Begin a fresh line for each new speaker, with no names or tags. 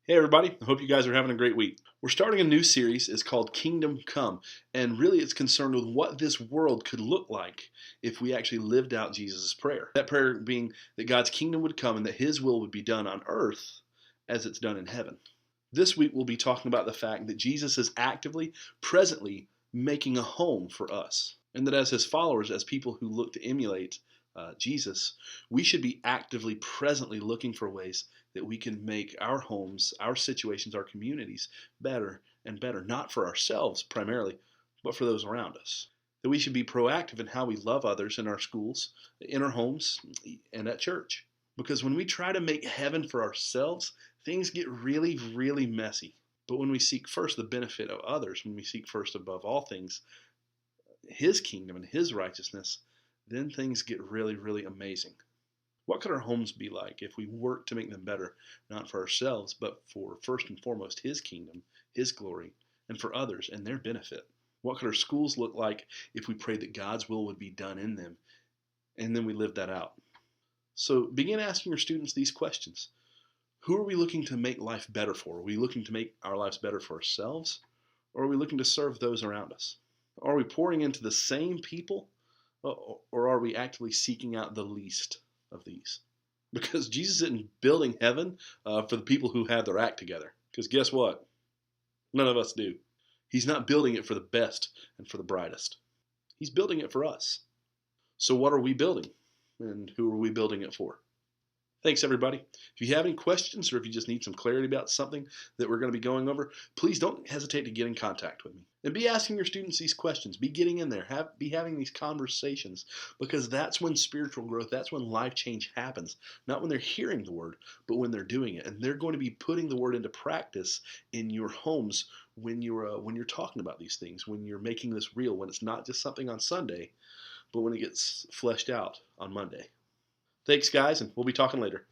Hey everybody, I hope you guys are having a great week. We're starting a new series. It's called Kingdom Come, and really it's concerned with what this world could look like if we actually lived out Jesus' prayer. That prayer being that God's kingdom would come and that his will would be done on earth as it's done in heaven. This week we'll be talking about the fact that Jesus is actively, presently making a home for us, and that as his followers, as people who look to emulate Jesus, we should be actively, presently looking for ways that we can make our homes, our situations, our communities better and better, not for ourselves primarily, but for those around us. That we should be proactive in how we love others in our schools, in our homes, and at church. Because when we try to make heaven for ourselves, things get really, really messy. But when we seek first the benefit of others, when we seek first above all things his kingdom and his righteousness, then things get really, really amazing. What could our homes be like if we work to make them better, not for ourselves, but for first and foremost his kingdom, his glory, and for others and their benefit? What could our schools look like if we prayed that God's will would be done in them and then we lived that out? So begin asking your students these questions. Who are we looking to make life better for? Are we looking to make our lives better for ourselves? Or are we looking to serve those around us? Are we pouring into the same people? Or are we actively seeking out the least of these? Because Jesus isn't building heaven for the people who have their act together. Because guess what? None of us do. He's not building it for the best and for the brightest. He's building it for us. So what are we building? And who are we building it for? Thanks, everybody. If you have any questions or if you just need some clarity about something that we're going to be going over, please don't hesitate to get in contact with me. And be asking your students these questions. Be getting in there. Be having these conversations, because that's when spiritual growth, that's when life change happens. Not when they're hearing the word, but when they're doing it. And they're going to be putting the word into practice in your homes when you're talking about these things, when you're making this real, when it's not just something on Sunday, but when it gets fleshed out on Monday. Thanks, guys, and we'll be talking later.